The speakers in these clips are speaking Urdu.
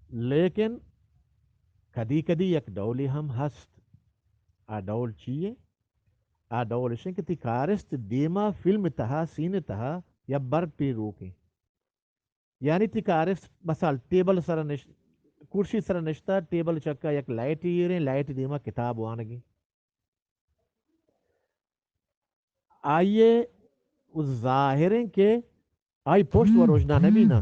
لیکن کدی کدی یک دولی هم هست. دول چیه؟ دولشن که تکارست دیما فیلم تها سین تها یا بر پی روکے. یعنی تکارست مثال ٹیبل سر کرسی سر نشتا ٹیبل چکا یک لائٹ یہ لائٹ دیما کتاب وانگی. آئیے اس ظاہریں کہ آئی پوشت و روشنا نبی نا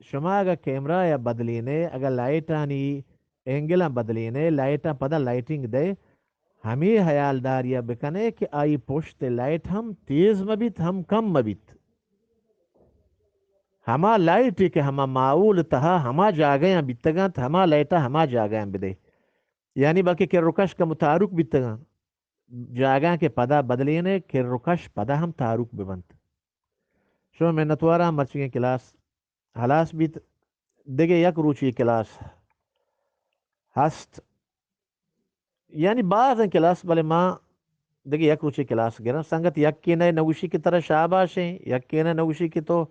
شما اگر کیمرہ یا بدلینے اگر لائٹانی اینگل بدلینے لائٹاں پدا لائٹنگ دے ہمیں حیال داریا بکنے کہ آئی پوشت لائٹ ہم تیز مبیت ہم کم مبیت. ہما لائٹ کہ ہما معول تہا ہما جاگیاں بیتگاں ہما لائٹا ہما جاگیاں بدے. یعنی بلکہ کہ رکش کا متعارک بیتگاں جاگاں کے پدا بدلینے کہ رکش پدا ہم تعارک ببنت. شو میں نتوارا مرچیں کلاس حلاس بیت دیگه یک روچی کلاس هست. یعنی بعض کلاس بله ما دیگه یک روچی کلاس گرم سنگت یک کینه نوشی کی طرح شاباشیں یک کینه نوشی کی تو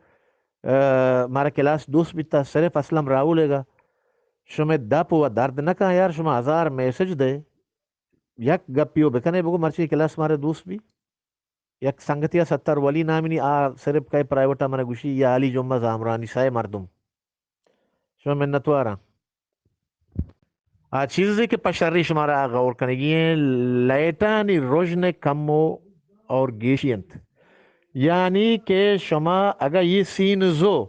مارا کلاس دوست بیتا صرف اسلم راولے گا شما دپ و درد نکا یار شما 1000 میسج دے یک گپیو بکنے بگو مرچی کلاس مارے دوست بھی یک سنگتیا 70 ولی نامنی صرف کئی پرائیوٹا منا گوشی یا علی جمعہ زامرانی سائے مردم شما منتوارا چیزی که پشری شمارا غور کنگی لایتانی روشن کمو اور گیشینت. یعنی کہ شما اگر یہ سین زو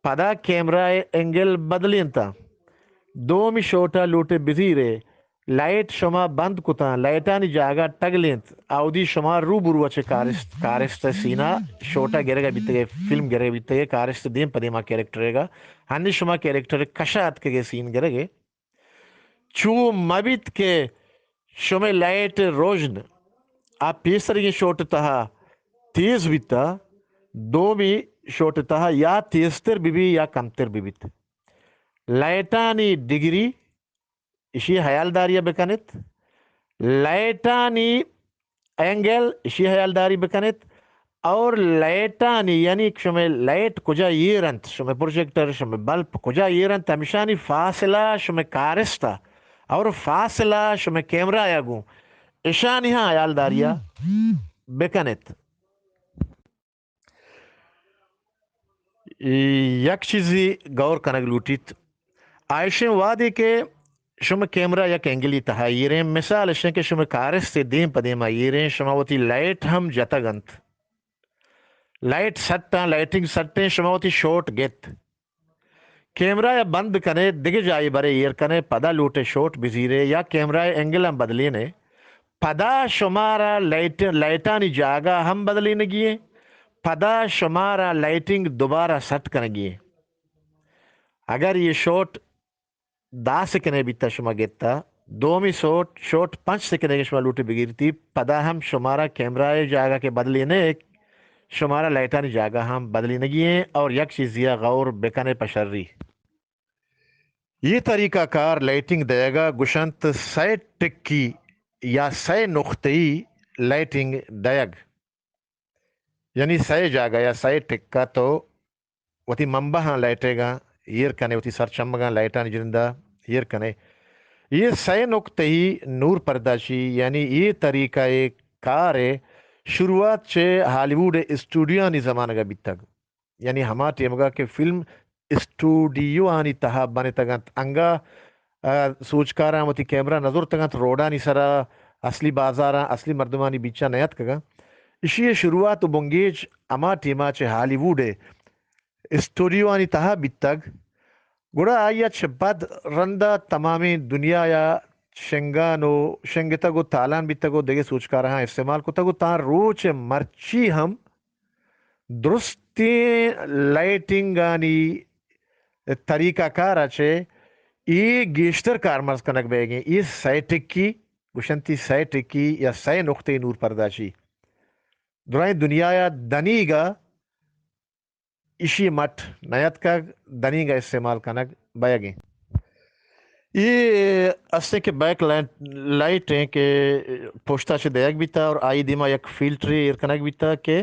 پدا کیمرہ انگل بدلینتا دومی شوٹا لوٹے بزیرے لائٹ شما بند کتا لائٹانی جاگا ٹگلینت آودی شما رو برو اچھے کارست سینا شوٹا گرے گا بیتے فلم گرے بیتے کارست دیم پدیما کیریکٹرے گا ہنی شما کیریکٹر کشات کے سین گرے گے چو مبیت کے شما لائٹ روشن پیسر یہ شوٹ تہا تیز بیتا دومی شوٹ تہا یا تیزتر بی یا کمتر بیت لائٹانی ڈگری اشی حیال داری بکنت لائٹانی اینگل اشی حیال داری بکنت اور لائٹانی یعنی شما لائٹ کجا یہ رنت شما پروجیکٹر شما بلب کجا یہ رنت ہمیشانی فاصلہ شما کارستا اور فاصلہ شما کیمرہ یا گو اشانی ہاں حیال داریا بکنت. یک چیزی گور کنگ لوٹیت آئیشن وادی کے شما کیمرہ یک انگلی تہا یہ مثال اشن کہ شما کارس سے دیم پدیم یہ شما ہوتی لائٹ ہم جتا گنت لائٹ سٹاں لائٹنگ سٹیں شما ہوتی شوٹ گیت کیمرہ یا بند کنے دگے جائی برے یہ کنے پدا لوٹے شوٹ بزیرے یا کیمرہ انگل ہم بدلینے پدا شمارا لائٹانی جاگا ہم بدلینے گئے پدا شمارا لائٹنگ دوبارہ سٹ کنگیے. اگر یہ شوٹ 10 سکنے بیتا شما گیتا دومی شوٹ 5 سکنے کے شما لوٹی بگیرتی پدا ہم شمارا کیمرہ جاگا کے بدلینے شمارا لائٹانی جاگا ہم بدلینے گئے. اور یک چیزیا غور بکنے پشری یہ طریقہ کار لائٹنگ دے گا گشنت سائے ٹکی یا سائے نقطئی لائٹنگ دیگ یعنی سائے جاگا یا سائے ٹکا تو وتی منبع ہاں لائٹے گا یہ کنے وتی سر چمگا لائٹان جرندہ یہ کنے یہ سائے نقطئی نور پرداشی یعنی یہ طریقہ ایک کار ہے شروعات چھے ہالی ووڈ اسٹوڈیو آنی زمانہ گا بیتگ یعنی ہما ٹیمگا کہ فلم اسٹوڈیو آنی تہا بانے تگانت انگا سوچکارا وتی کیمرہ نظر تگانت روڈانی سرا اصلی بازارا اصلی مردمانی بیچا نیت کگا اسی شروعات بنگیج اما ٹیما چھے ہالی ووڈ اسٹوڈیو آنی تہا بیتگ گوڑا آیا چھے بد رندہ تمامی دنیا یا شنگانو شنگتگو تالان بیتگو دیگے سوچکارا ہاں استعمال کو تگو تاں روچ مرچی ہم درستی لائٹنگانی طریقہ کارا چھے یہ گیشتر کارمرز کنک بے گئے یہ سائے ٹکی گشنتی سائے ٹکی یا سائے نقطے نور پرداشی درائیں دنیا یا دنی گا اسی مٹ نیت کا دنی گا استعمال کنک بے گئے. یہ اسے کے بیک لائٹ ہیں کہ پوشتا چھے دیگ بیتا اور آئی دیما یک فلٹری کنک بیتا کہ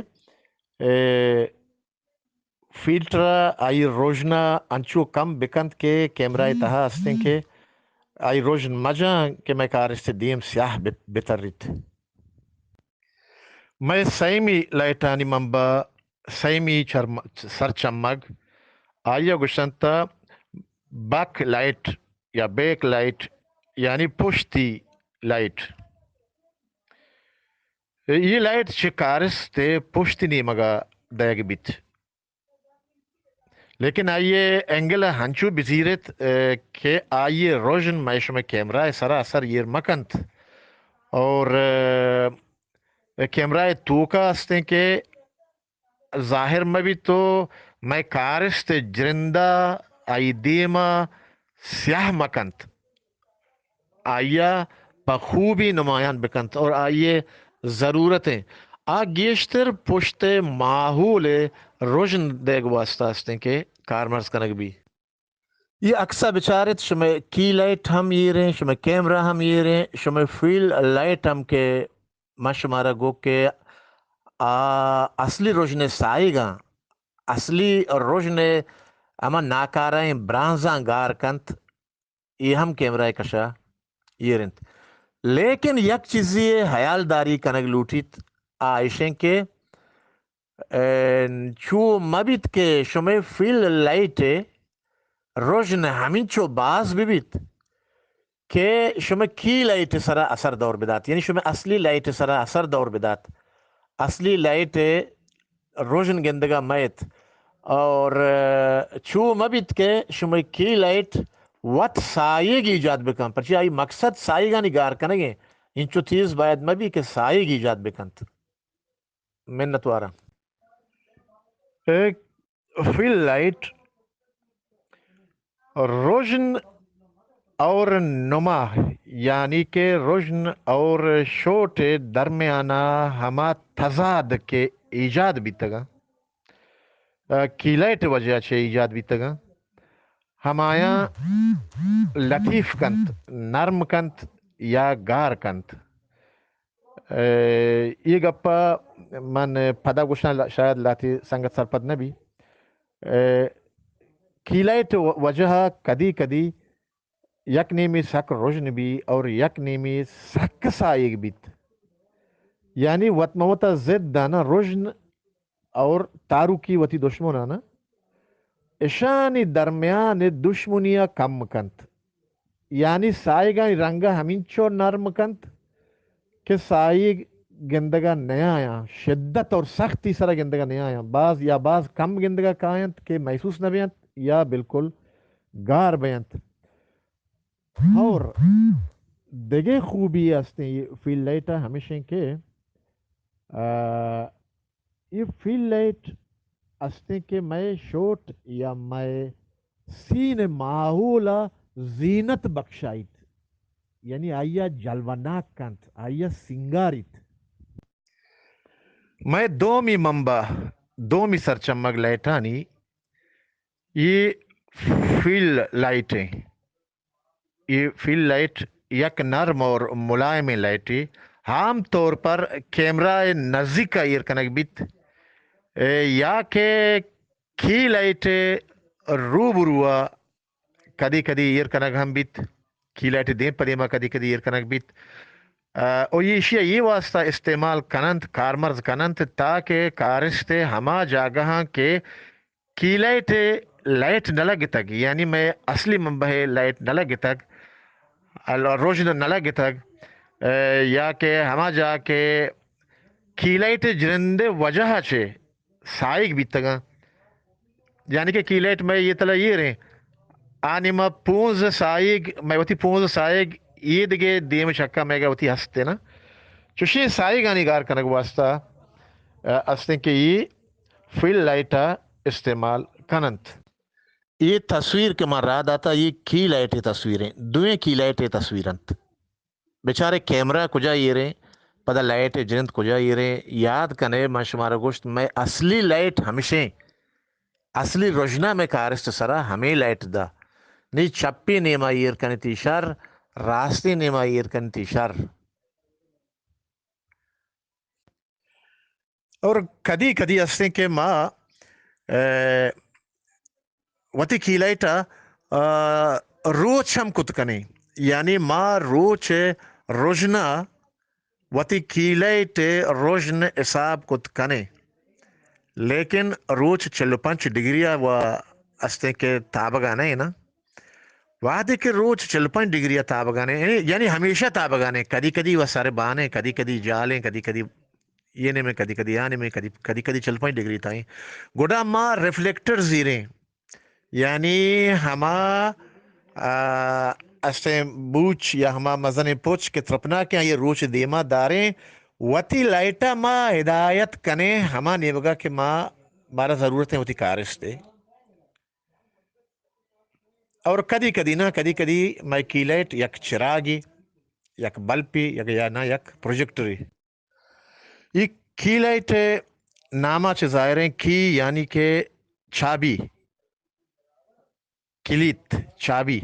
فیلتر آئی روزنا انچو کم بکند کے کیمرہ تہا ہستیں کے آئی روزن مجا کہ میں کارست دیم سیاہ بترت میں سیمی لائٹانی منبا سیمی سر چمگ آئیا گشنتا بیک لائٹ یا بیک لائٹ یعنی پشتی لائٹ یہ لائٹ شکارس تے پشتی نہیں مگا دیگ بیت لیکن آئیے اینگل ہنچو بزیرت کہ آئیے روشن معیشوں میں کیمرہ سراسر یہ مکنت اور کیمرہ توکا ہستیں کہ ظاہر میں بھی تو میں کارست جرندہ آئی دیما سیاہ مکنت آئیا بخوبی نمایاں بکنت اور آئیے ضرورتیں گیشتر پشتے ماحول روشن دیگ واسطہ ہستیں کہ کارمرز کنگ بھی یہ اکثر بچارت شمع کی لائٹ ہم یہ رہیں شمع کیمرہ ہم یہ رہیں شمع فیل لائٹ ہم کے ما شمارا گو کے اصلی روشن سائی گا اصلی روشن اما ناکارائیں برانزاں گار کنت یہ ہم کیمرہ کشا یہ رنت لیکن یک چیزی حیال داری کنگ لوٹیت آئیشیں کے چو مبیت کے شمع فیل لائٹ روشن ہمین چو باز بیت کہ شمع کی لائٹ سرا اثر دور بدات یعنی شمع اصلی لائٹ سرا اثر دور بدات اصلی لائٹ روشن گندگا میت اور چو مبیت کے شمع کی لائٹ وات سائے گی ایجاد بکن پرچی آئی مقصد سائے گا نگار کنگے انچو تیز باید مبی کہ سائے گی ایجاد بکنت منت وارا فیل لائٹ روشن اور نما یعنی کہ روشن اور شوٹ درمیانہ ہما تضاد کے ایجاد بھی تگا کی لائٹ وجہ چھے ایجاد بھی تگا ہمایا لطیف کنت نرم کنت یا گار کنت یہ گپا من پدا گوشنا شاید لاتی سنگت سرپد نبی کی لائٹ وجہ کدی کدی یک نیمی سک روشن بھی اور یک نیمی سک سائگ بیت یعنی وطموتا زد دانا روشن اور تارو کی وطی دشمنانا اشانی درمیان دشمنیا کم کنت یعنی سائگا رنگا ہمین چو نرم کنت کہ سائگ گندگا نیا آیا شدت اور سختی سرا گندگا نیا آیا بعض کم گندگا کائنت کہ محسوس نہ بیانت یا بالکل گار بیانت اور دیگے خوبی ہستے یہ فیل لائٹ ہمیشہ کہ یہ فیل لائٹ ہستے کہ میں شوٹ یا میں سین ماحولا زینت بخشائیت یعنی آئیا جلوناک کنت آئیا سنگاریت میں دومی منبع دومی سرچمگ لائٹانی یہ فیل لائٹیں یہ فیل لائٹ یک نرم اور ملائم لائٹی عام طور پر کیمرہ نزدیک کا ایر کنگ بیت یا کہ کی لائٹ روبروا کدی کدی ایر کنگ ہم بیت کی لائٹ دیں پدیما کدی کدی ایر کنگ بیت اور یہ اشیاء یہ واسطہ استعمال کننت کارمرز کننت تاکہ کارست ہما جاگہاں کے کی لائٹ نہ لگے تک یعنی میں اصلی منبع لائٹ نہ لگے تک روشن نہ لگے تک یا کہ ہما جا کے کی لائٹ جرندے وجہ چھے سائگ بھی تگا یعنی کہ کی لائٹ میں یہ تلا یہ رہیں آنی ما پونز سائگ میں وطی پونز سائگ یہ دگے دیم شکا میں گا وطی ہستے نا چوشی سائگ آنی گار کنگ واسطہ استے کہ یہ فیل لائٹا استعمال کننت یہ تصویر کے مراد آتا یہ کی لائٹ تصویریں دوئیں کی لائٹ تصویرنت بیچارے کیمرہ کجا یہ رہیں پدا لائٹ جنت کجا یہ رہیں یاد کنے میں شمارا گوشت میں اصلی لائٹ ہمیشہ اصلی روشنہ میں کارست سرا ہمیں لائٹ دا نہیں چپی نیما یہ کنتی شر راستی نیما یہ کنتی شر اور کدی کدی ہستے کہ ماں وتی کیلیتا روچ ہم کتکنے یعنی ما روچ روجنا وتی کیلیٹ روجن حساب کتکنے لیکن روچ 45 ڈگری و استے کے تابگانے نا وعدے کے روچ 45 ڈگری تابگانے یعنی ہمیشہ تابگانے کدی کدی وہ سارے بانے کدی کدی جالیں کدی کدی یہ میں کدی کدی آنے میں کدی کدی 45 ڈگری تائیں گوڑا ماں ریفلیکٹر زیریں یعنی ہما اسے بوچ یا ہما مزن پوچھ کے ترپنا کیا یہ روچ دیما داریں وتی لائٹا ماں ہدایت کنے ہما نیوگا کہ ماں مارا ضرورت ہے وتی کارش دے اور کدی کدی نا کدی کدی میں کی لائٹ یک چراغی یک بلپی یک یا نا یک پروجیکٹری یہ کی لائٹ نامہ چھ ظاہریں کی یعنی کہ چابی کلیت چابی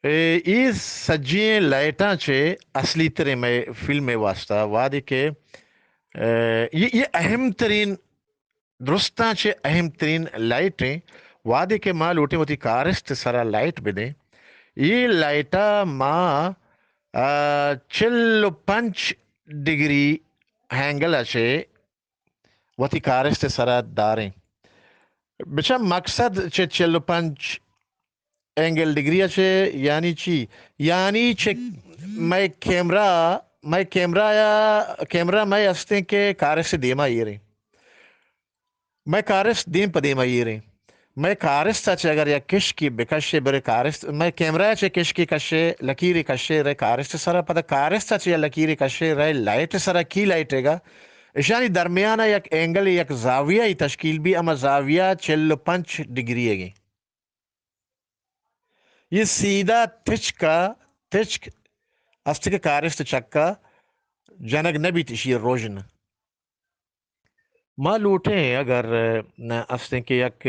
یہ سجیں لائٹاں چھے اصلی طرح میں فلم میں واسطہ وعدے کے یہ اہم ترین درستاں چھے اہم ترین لائٹیں وعدے کے ماں لوٹے ہوتی کارست سرا لائٹ بدیں یہ لائٹا ماں 45 ڈگری ہینگل اچھے وتی کارست سرا داریں بچہ مقصد چھے 45 اینگل ڈگری اچھے یعنی چی یعنی چھے میں کیمرہ میں استیں کے کارست دیما یہ رہیں میں کارست دیم پا دیما یہ رہیں میں کارست اچھے اگر یا کشکی بکشے برے کارست میں کیمرہ اچھے کشکی کشے لکیری کشے رہے کارست سرا پتا کارست اچھے یا لکیری کشے رہے لائٹ سرا کی لائٹے گا اشانی درمیانہ یک اینگل یک زاویہ ہی تشکیل بھی اما زاویہ 45 ڈگری ہے گی یہ سیدھا تچک است کے کارست چکا جنگ نبی تشیر روشن ما لوٹیں اگر استیں کے یک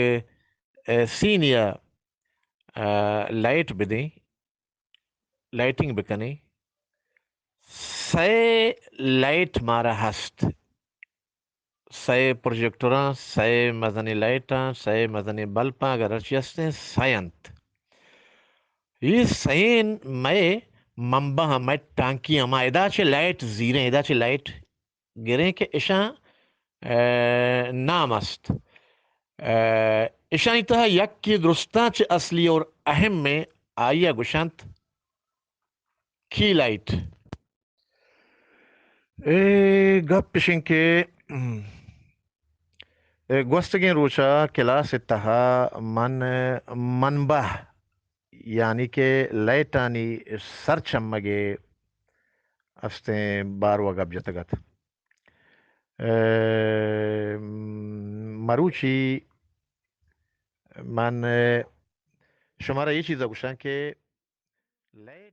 سین یا لائٹ بدیں لائٹنگ بکنے سائے لائٹ مارا ہست سائے پروجیکٹراں سائے مزنی لائٹاں سائے مزنی بلپاں اگر اچھی ہستیں سائنت یہ سائن میں منبع میں ٹانکیاں ما ادا چھے لائٹ زیریں ادا چھے لائٹ گریں کہ اشاں نام است اشانی تہا یک کی درستان چھ اصلی اور اہم میں آئیا گشانت کی لائٹ گپ پشن کے گوستگین روچا کلاس اتہا منبع یعنی کہ لائٹانی سر چمگے استیں باروا گپ جتگت مروچی من شمارا یہ چیزا گوشاں کہ لائٹ